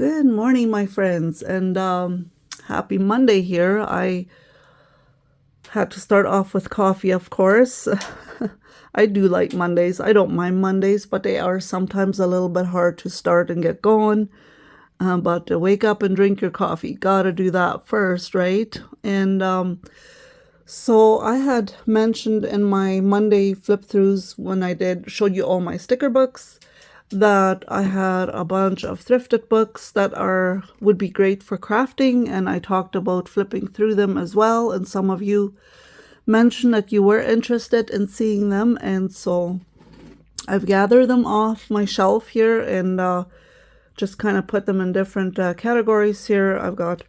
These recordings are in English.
Good morning, my friends, and happy Monday here. I had to start off with coffee, of course. I do like Mondays. I don't mind Mondays, but they are sometimes a little bit hard to start and get going. But to wake up and drink your coffee, gotta do that first, right? And so I had mentioned in my Monday flip throughs when I showed you all my sticker books that I had a bunch of thrifted books that would be great for crafting, and I talked about flipping through them as well, and some of you mentioned that you were interested in seeing them, and so I've gathered them off my shelf here and just kind of put them in different categories here. I've got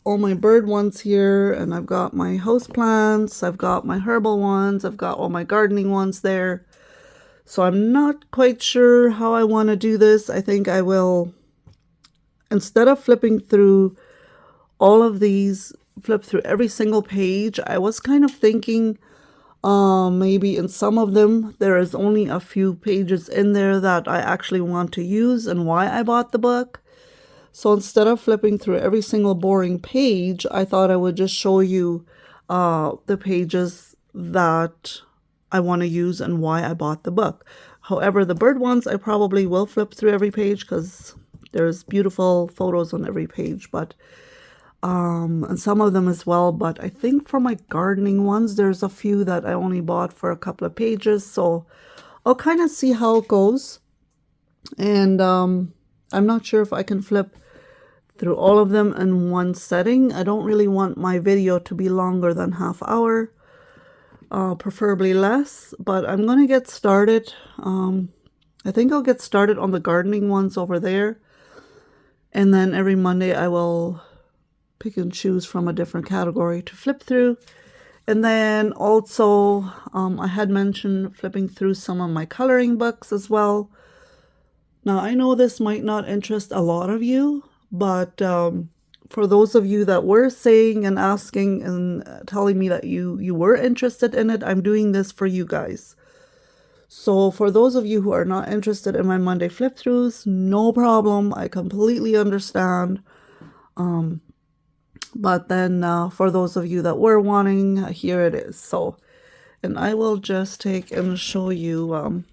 all my bird ones here, and I've got my house plants, I've got my herbal ones, I've got all my gardening ones there. So I'm not quite sure how I want to do this. I think I will, instead of flipping through all of these, flip through every single page. I was kind of thinking maybe in some of them there is only a few pages in there that I actually want to use and why I bought the book. So instead of flipping through every single boring page, I thought I would just show you the pages that I want to use and why I bought the book. However, the bird ones, I probably will flip through every page because there's beautiful photos on every page, but and some of them as well. But I think for my gardening ones, there's a few that I only bought for a couple of pages. So I'll kind of see how it goes. And I'm not sure if I can flip through all of them in one setting. I don't really want my video to be longer than half hour. Preferably less, but I'm going to get started. I think I'll get started on the gardening ones over there. And then every Monday I will pick and choose from a different category to flip through. And then also I had mentioned flipping through some of my coloring books as well. Now I know this might not interest a lot of you, but for those of you that were saying and asking and telling me that you were interested in it, I'm doing this for you guys. So for those of you who are not interested in my Monday flip throughs, no problem. I completely understand. But then for those of you that were wanting, here it is. So, and I will just take and show you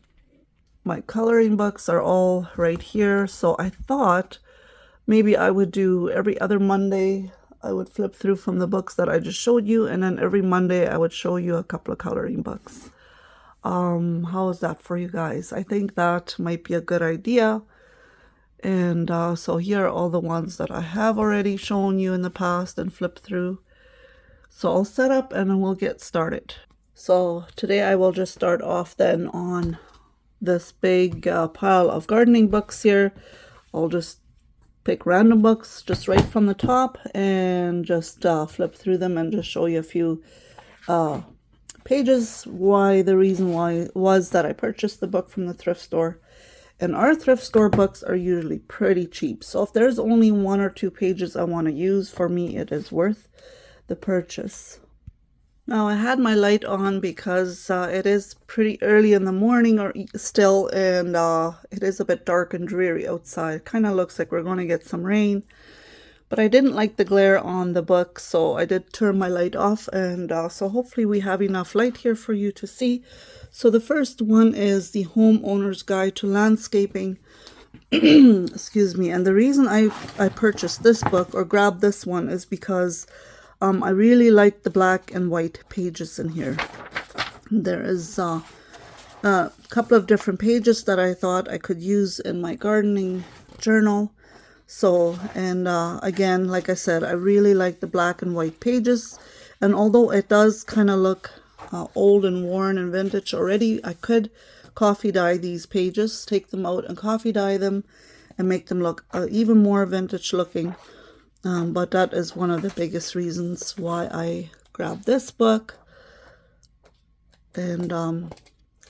my coloring books are all right here. So I thought maybe I would do every other Monday, I would flip through from the books that I just showed you, and then every Monday I would show you a couple of coloring books. How is that for you guys? I think that might be a good idea. And so here are all the ones that I have already shown you in the past and flipped through. So I'll set up and then we'll get started. So today I will just start off then on this big pile of gardening books here. I'll just pick random books just right from the top and just flip through them and just show you a few pages. The reason why was that I purchased the book from the thrift store, and our thrift store books are usually pretty cheap. So if there's only one or two pages I want to use, for me it is worth the purchase. Now I had my light on because it is pretty early in the morning or still, and it is a bit dark and dreary outside. Kind of looks like we're going to get some rain, but I didn't like the glare on the book, so I did turn my light off, and so hopefully we have enough light here for you to see. So the first one is the Homeowner's Guide to Landscaping. Excuse me. And the reason I purchased this book or grabbed this one is because I really like the black and white pages in here. There is a couple of different pages that I thought I could use in my gardening journal. So, and again, like I said, I really like the black and white pages. And although it does kind of look old and worn and vintage already, I could coffee dye these pages, take them out and coffee dye them and make them look even more vintage looking. But that is one of the biggest reasons why I grabbed this book. And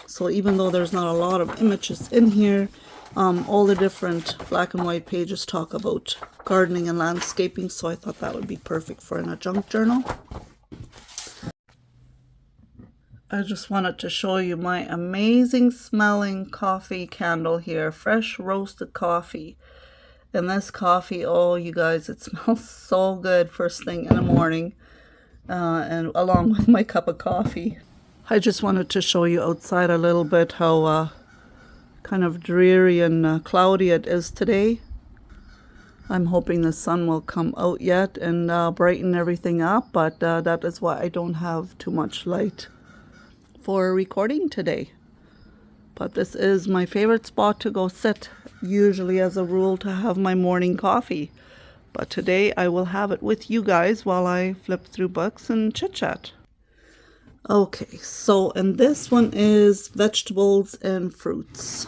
so even though there's not a lot of images in here, all the different black and white pages talk about gardening and landscaping, so I thought that would be perfect for an adjunct journal. I just wanted to show you my amazing smelling coffee candle here, fresh roasted coffee. And this coffee, oh, you guys, it smells so good first thing in the morning, and along with my cup of coffee. I just wanted to show you outside a little bit how kind of dreary and cloudy it is today. I'm hoping the sun will come out yet and brighten everything up, but that is why I don't have too much light for recording today. But this is my favorite spot to go sit, usually as a rule to have my morning coffee. But today I will have it with you guys while I flip through books and chit chat. Okay, so and this one is vegetables and fruits.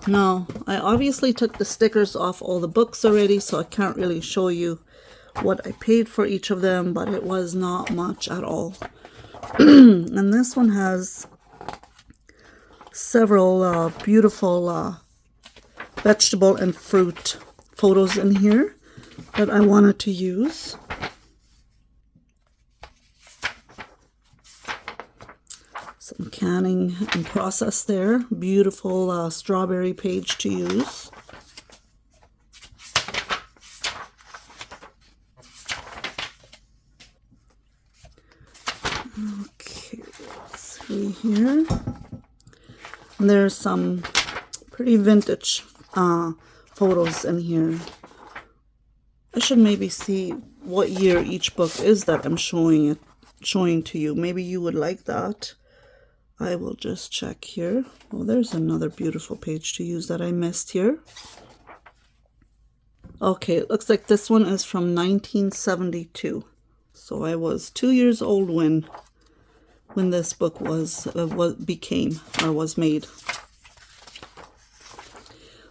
Now, I obviously took the stickers off all the books already, so I can't really show you what I paid for each of them, but it was not much at all. And this one has several beautiful vegetable and fruit photos in here that I wanted to use. Some canning and process there. Beautiful strawberry page to use. Okay, let's see here. And there's some pretty vintage photos in here. I should maybe see what year each book is that I'm showing to you. Maybe you would like that. I will just check here. Oh, there's another beautiful page to use that I missed here. Okay, it looks like this one is from 1972. So I was 2 years old when this book was made.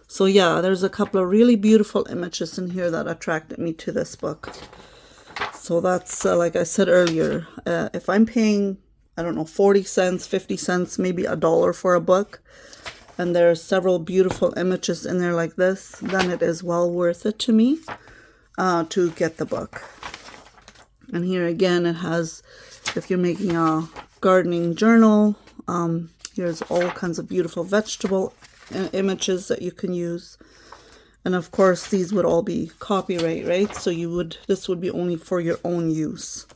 So yeah, there's a couple of really beautiful images in here that attracted me to this book. So that's like I said earlier, if I'm paying, I don't know, 40 cents, 50 cents, maybe $1 for a book, and there are several beautiful images in there like this, then it is well worth it to me to get the book. And here again, it has, if you're making a gardening journal, here's all kinds of beautiful vegetable images that you can use. And of course, these would all be copyright, right? So this would be only for your own use.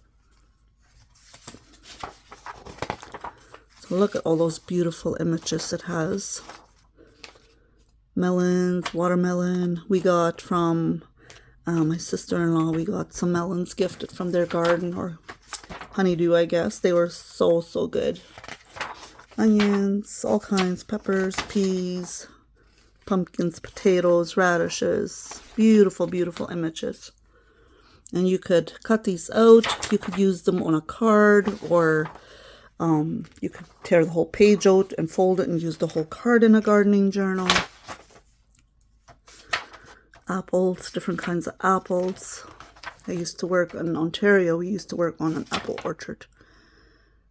So look at all those beautiful images it has. Melons, watermelon. We got from my sister-in-law, we got some melons gifted from their garden, or honeydew, I guess. They were so good. Onions, all kinds, peppers, peas, pumpkins, potatoes, radishes. Beautiful, beautiful images. And you could cut these out. You could use them on a card, or you could tear the whole page out and fold it and use the whole card in a gardening journal. Apples, different kinds of apples. I used to work in Ontario. We used to work on an apple orchard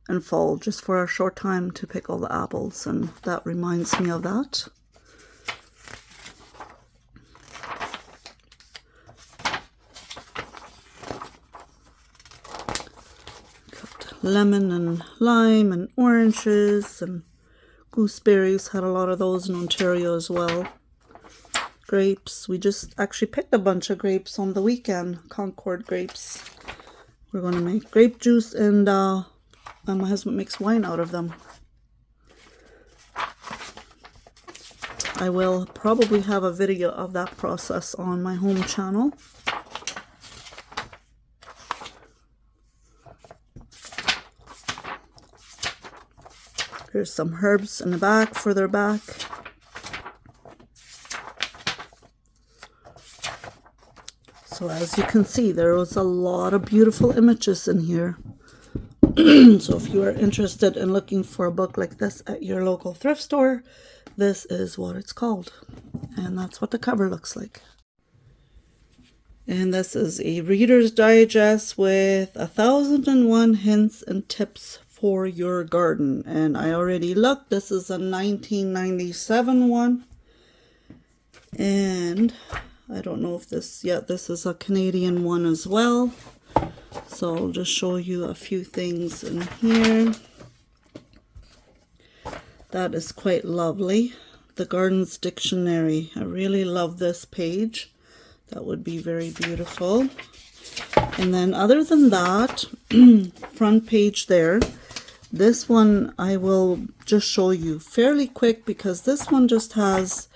in fall just for a short time to pick all the apples, and that reminds me of that. Got lemon and lime and oranges and gooseberries. Had a lot of those in Ontario as well. Grapes. We just actually picked a bunch of grapes on the weekend. Concord grapes. We're going to make grape juice, and my husband makes wine out of them. I will probably have a video of that process on my home channel. Here's some herbs in the back, further back. So as you can see, there was a lot of beautiful images in here. So if you are interested in looking for a book like this at your local thrift store, this is what it's called. And that's what the cover looks like. And this is a Reader's Digest with 1001 hints and tips for your garden. And I already looked. This is a 1997 one. And I don't know if this, yeah, this is a Canadian one as well. So I'll just show you a few things in here. That is quite lovely. the Gardens Dictionary. I really love this page. That would be very beautiful. And then other than that, front page there, this one I will just show you fairly quick because this one just has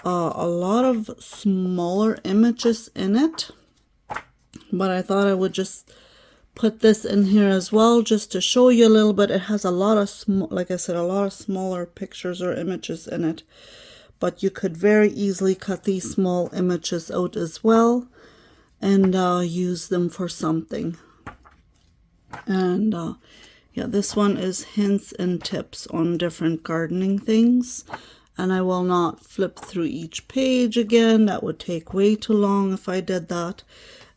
a lot of smaller images in it. But I thought I would just put this in here as well just to show you a little bit. It has a lot of, like I said, a lot of smaller pictures or images in it. But you could very easily cut these small images out as well and use them for something. And yeah, this one is hints and tips on different gardening things. And I will not flip through each page again. That would take way too long if I did that.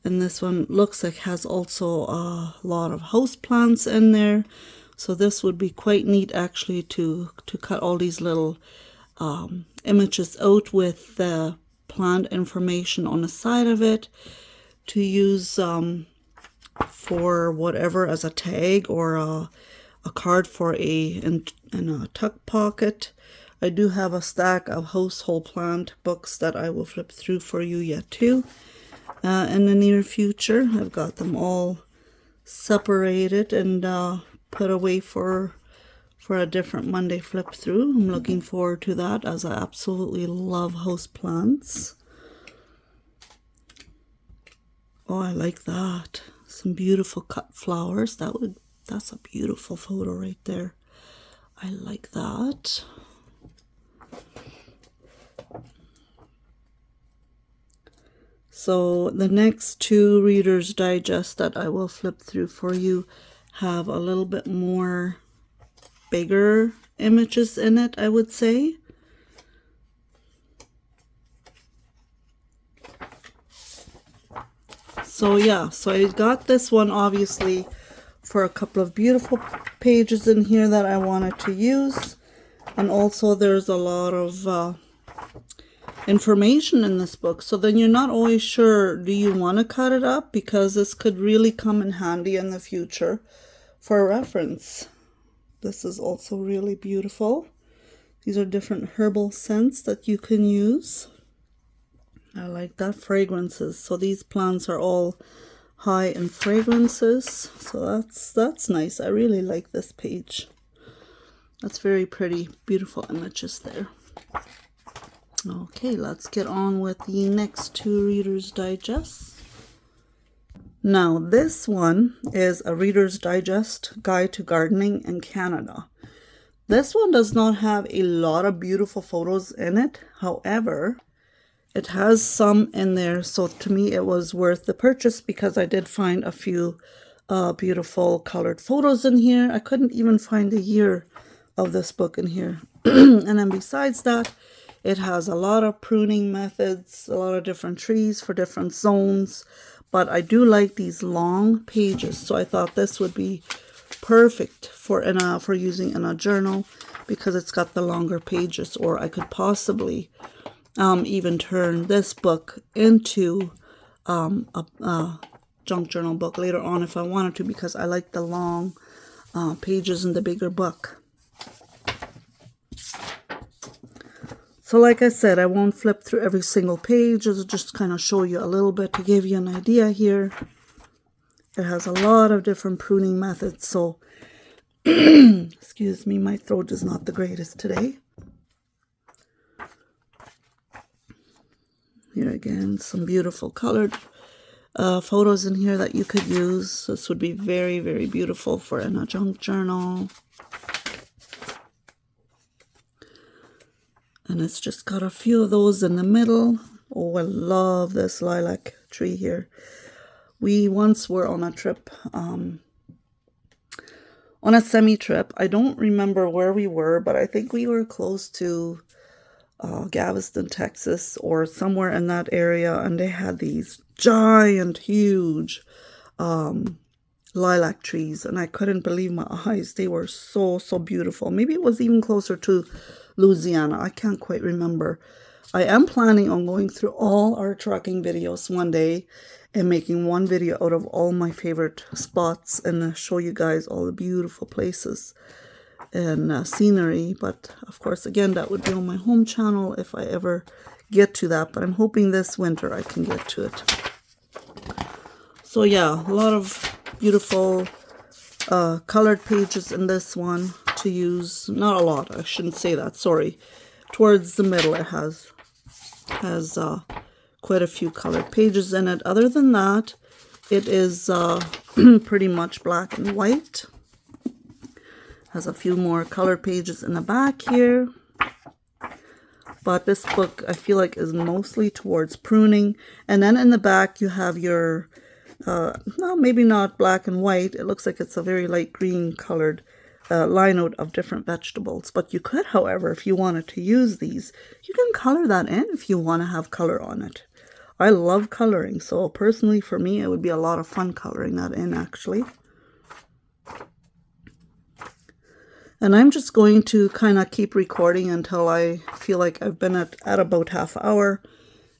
And this one looks like has also a lot of house plants in there. So this would be quite neat actually to cut all these little images out with the plant information on the side of it to use for whatever as a tag or a card for in a tuck pocket. I do have a stack of household plant books that I will flip through for you yet too in the near future. I've got them all separated and put away for a different Monday flip through. I'm looking forward to that as I absolutely love house plants. Oh, I like that. Some beautiful cut flowers. That's a beautiful photo right there. I like that. So the next two Reader's Digest that I will flip through for you have a little bit more bigger images in it, I would say. So yeah, so I got this one obviously for a couple of beautiful pages in here that I wanted to use. And also there's a lot of information in this book, so then you're not always sure, do you want to cut it up, because this could really come in handy in the future for reference. This is also really beautiful. These are different herbal scents that you can use. I like that. Fragrances, so these plants are all high in fragrances, so that's nice. I really like this page. That's very pretty, beautiful images there. Okay, let's get on with the next two Reader's Digest. Now, this one is a Reader's Digest Guide to Gardening in Canada. This one does not have a lot of beautiful photos in it. However, it has some in there. So to me, it was worth the purchase because I did find a few beautiful colored photos in here. I couldn't even find the year of this book in here. And then besides that, it has a lot of pruning methods, a lot of different trees for different zones. But I do like these long pages, so I thought this would be perfect for using in a journal because it's got the longer pages. Or I could possibly even turn this book into a junk journal book later on if I wanted to, because I like the long pages in the bigger book. So like I said, I won't flip through every single page. I'll just kind of show you a little bit to give you an idea here. It has a lot of different pruning methods. So, excuse me, my throat is not the greatest today. Here again, some beautiful colored photos in here that you could use. This would be very, very beautiful for in a junk journal. And it's just got a few of those in the middle. Oh, I love this lilac tree here. We once were on a trip, on a semi-trip. I don't remember where we were, but I think we were close to Galveston, Texas, or somewhere in that area. And they had these giant, huge lilac trees. And I couldn't believe my eyes. They were so, so beautiful. Maybe it was even closer to Louisiana. I can't quite remember. I am planning on going through all our trekking videos one day and making one video out of all my favorite spots and show you guys all the beautiful places and scenery. But of course, again, that would be on my home channel if I ever get to that. But I'm hoping this winter I can get to it. So yeah, a lot of beautiful colored pages in this one to use. Not a lot, I shouldn't say that, sorry. Towards the middle it has quite a few colored pages in it. Other than that, it is pretty much black and white. Has a few more colored pages in the back here. But this book, I feel like, is mostly towards pruning. And then in the back you have your well, maybe not black and white. It looks like it's a very light green colored line out of different vegetables. But you could, however, if you wanted to use these, you can color that in if you want to have color on it. I love coloring, so personally for me it would be a lot of fun coloring that in, actually. And I'm just going to kind of keep recording until I feel like I've been at about half hour.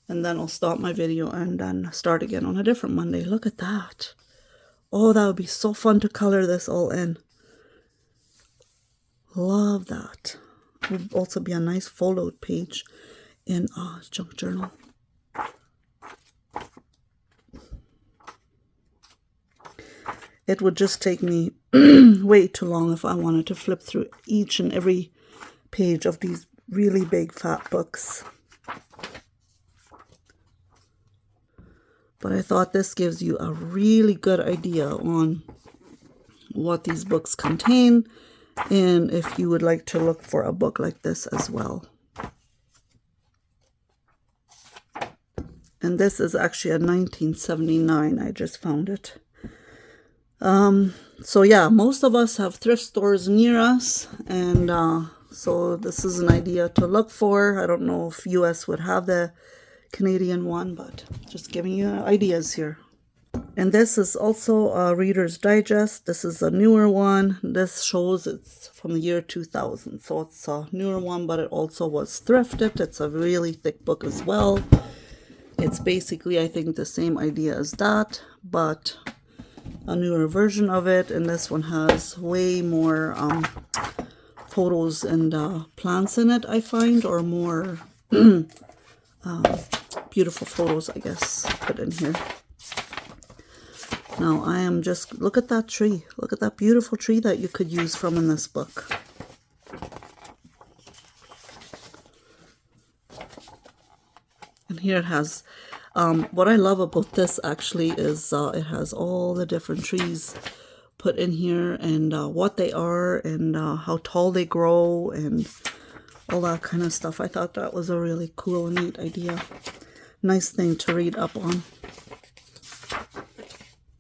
And then I'll stop my video and then start again on a different Monday. Look at that. Oh, that would be so fun to color this all in. Love that. It would also be a nice fold-out page in a junk journal. It would just take me way too long if I wanted to flip through each and every page of these really big fat books. But I thought this gives you a really good idea on what these books contain, and if you would like to look for a book like this as well. And this is actually a 1979. I just found it. So yeah, most of us have thrift stores near us, and so this is an idea to look for. I don't know if US would have the Canadian one, but just giving you ideas here. And this is also a Reader's Digest. This is a newer one. This shows it's from the year 2000, so it's a newer one, but it also was thrifted. It's a really thick book as well. It's basically, I think, the same idea as that, but a newer version of it. And this one has way more photos and plants in it, I find, or more beautiful photos, I guess, put in here. Now I am just, look at that tree. Look at that beautiful tree that you could use from in this book. And here it has, what I love about this actually is it has all the different trees put in here, and what they are, and how tall they grow, and all that kind of stuff. I thought that was a really cool, neat idea. Nice thing to read up on.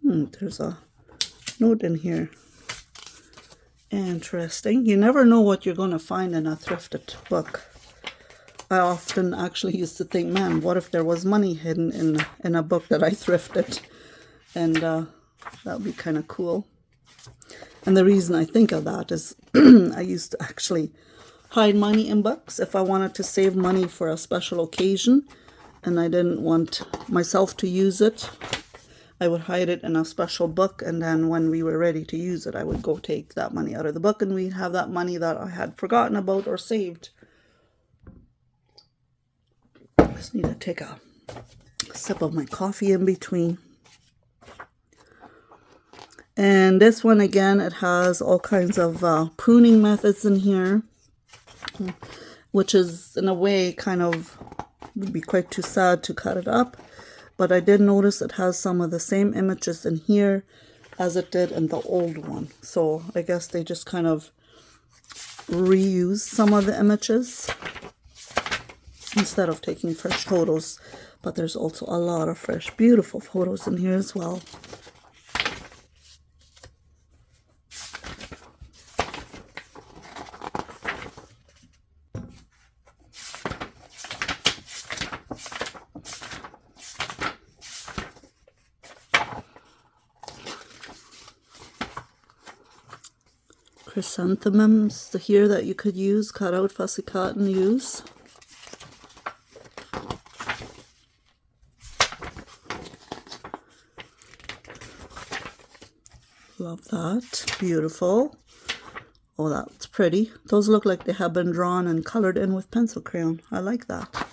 There's a note in here. Interesting. You never know what you're going to find in a thrifted book. I often actually used to think, man, what if there was money hidden in a book that I thrifted? And that would be kind of cool. And the reason I think of that is I used to actually hide money in books if I wanted to save money for a special occasion and I didn't want myself to use it. I would hide it in a special book, and then when we were ready to use it, I would go take that money out of the book, and we'd have that money that I had forgotten about or saved. I just need to take a sip of my coffee in between. And this one, again, it has all kinds of pruning methods in here, which is, in a way, kind of, would be quite too sad to cut it up. But I did notice it has some of the same images in here as it did in the old one. So I guess they just kind of reused some of the images instead of taking fresh photos. But there's also a lot of fresh, beautiful photos in here as well. Chrysanthemums here that you could use, cut out, fussy cut, and use. Love that. Beautiful. Oh, that's pretty. Those look like they have been drawn and colored in with pencil crayon. I like that.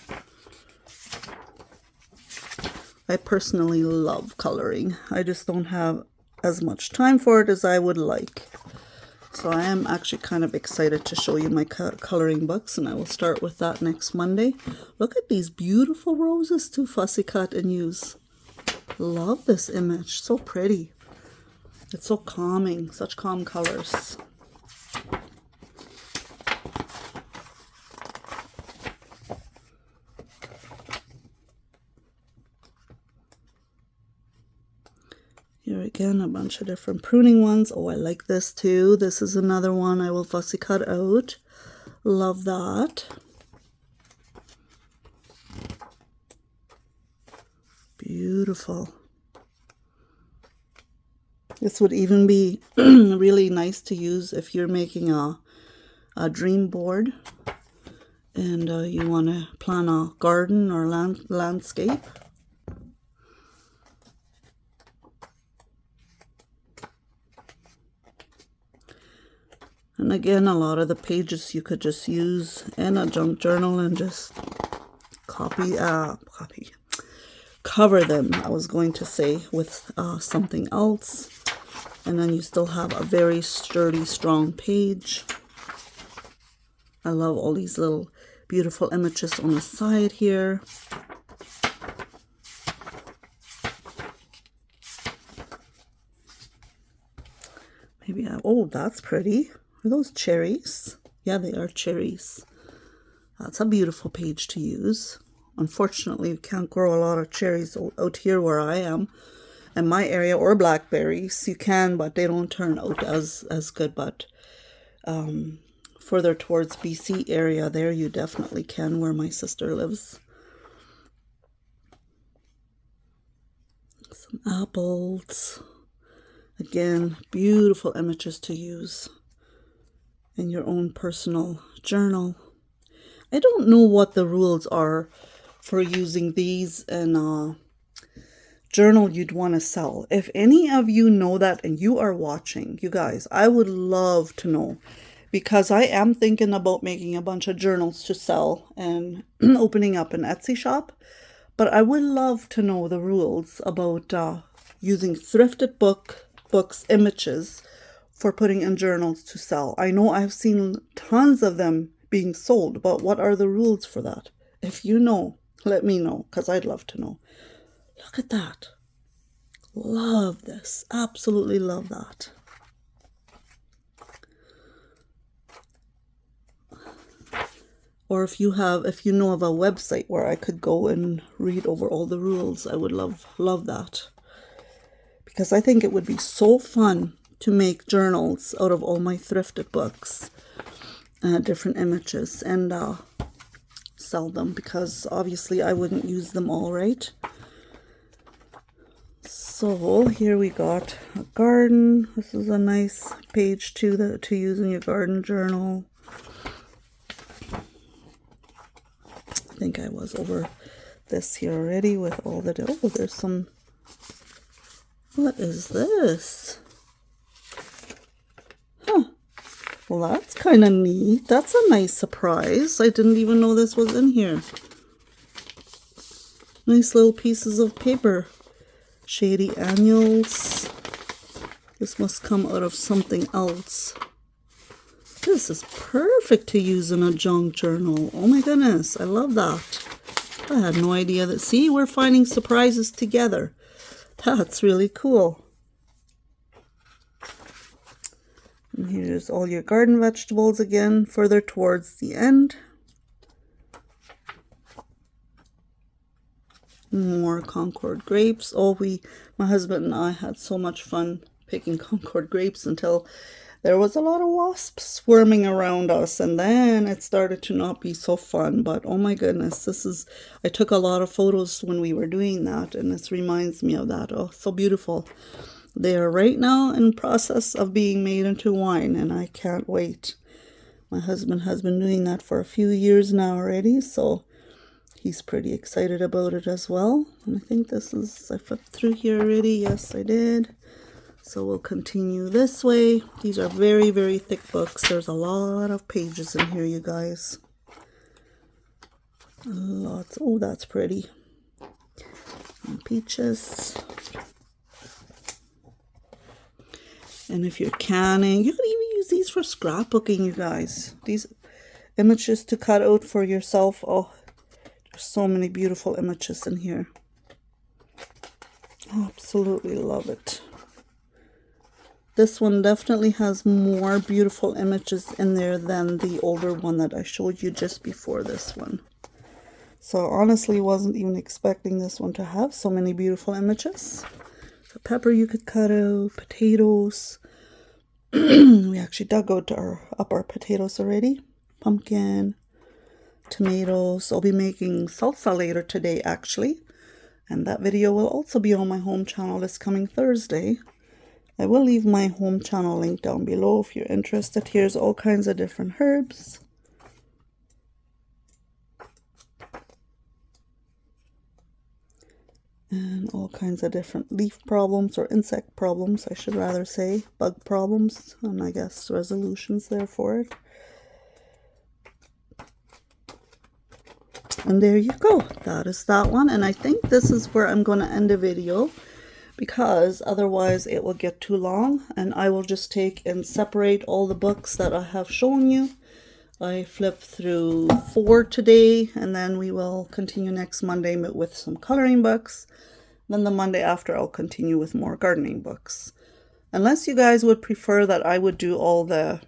I personally love coloring. I just don't have as much time for it as I would like. So I am actually kind of excited to show you my coloring books, and I will start with that next Monday. Look at these beautiful roses to fussy cut and use. Love this image. So pretty. It's so calming. Such calm colors. Here again, a bunch of different pruning ones. Oh, I like this too. This is another one I will fussy cut out. Love that. Beautiful. This would even be really nice to use if you're making a dream board and you want to plan a garden or landscape. And again, a lot of the pages you could just use in a junk journal and just cover them, I was going to say, with something else. And then you still have a very sturdy, strong page. I love all these little beautiful images on the side here. Maybe oh, that's pretty. Are those cherries? Yeah, they are cherries. That's a beautiful page to use. Unfortunately, you can't grow a lot of cherries out here where I am. In my area, or blackberries. You can, but they don't turn out as good. But further towards BC area, there you definitely can, where my sister lives. Some apples. Again, beautiful images to use in your own personal journal. I don't know what the rules are for using these in a journal you'd want to sell. If any of you know that and you are watching, you guys, I would love to know, because I am thinking about making a bunch of journals to sell and opening up an Etsy shop. But I would love to know the rules about using thrifted books images for putting in journals to sell. I know I've seen tons of them being sold, but what are the rules for that? If you know, let me know, because I'd love to know. Look at that. Love this. Absolutely love that. Or if you know of a website where I could go and read over all the rules, I would love that. Because I think it would be so fun to make journals out of all my thrifted books, different images, and sell them, because obviously I wouldn't use them all, right? So here we got a garden. This is a nice page to use in your garden journal. I think I was over this here already with all the, oh, there's some, what is this? Huh. Well, that's kind of neat. That's a nice surprise. I didn't even know this was in here. Nice little pieces of paper. Shady annuals. This must come out of something else. This is perfect to use in a junk journal. Oh my goodness, I love that. I had no idea that. See, we're finding surprises together. That's really cool. And here's all your garden vegetables again, further towards the end. More Concord grapes. Oh, my husband and I had so much fun picking Concord grapes until there was a lot of wasps swarming around us, and then it started to not be so fun. But oh my goodness, I took a lot of photos when we were doing that, and this reminds me of that. Oh, so beautiful. They are right now in process of being made into wine, and I can't wait. My husband has been doing that for a few years now already, so he's pretty excited about it as well. And I think I flipped through here already. Yes, I did. So we'll continue this way. These are very, very thick books. There's a lot of pages in here, you guys. Lots. Oh, that's pretty. And peaches. And if you're canning, you can even use these for scrapbooking, you guys. These images to cut out for yourself. Oh, there's so many beautiful images in here. Absolutely love it. This one definitely has more beautiful images in there than the older one that I showed you just before this one. So honestly, wasn't even expecting this one to have so many beautiful images. So pepper you could cut out, potatoes. We actually dug out our potatoes already. Pumpkin, tomatoes. I'll be making salsa later today actually. And that video will also be on my home channel this coming Thursday. I will leave my home channel link down below if you're interested. Here's all kinds of different herbs. And all kinds of different leaf problems, or insect problems, I should rather say. Bug problems, and I guess resolutions there for it. And there you go. That is that one. And I think this is where I'm going to end the video, because otherwise it will get too long. And I will just take and separate all the books that I have shown you. I flipped through 4 today, and then we will continue next Monday with some coloring books. Then the Monday after, I'll continue with more gardening books. Unless you guys would prefer that I would do all the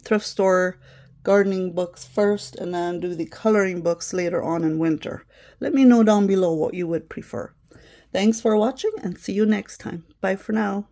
thrift store gardening books first and then do the coloring books later on in winter. Let me know down below what you would prefer. Thanks for watching, and see you next time. Bye for now.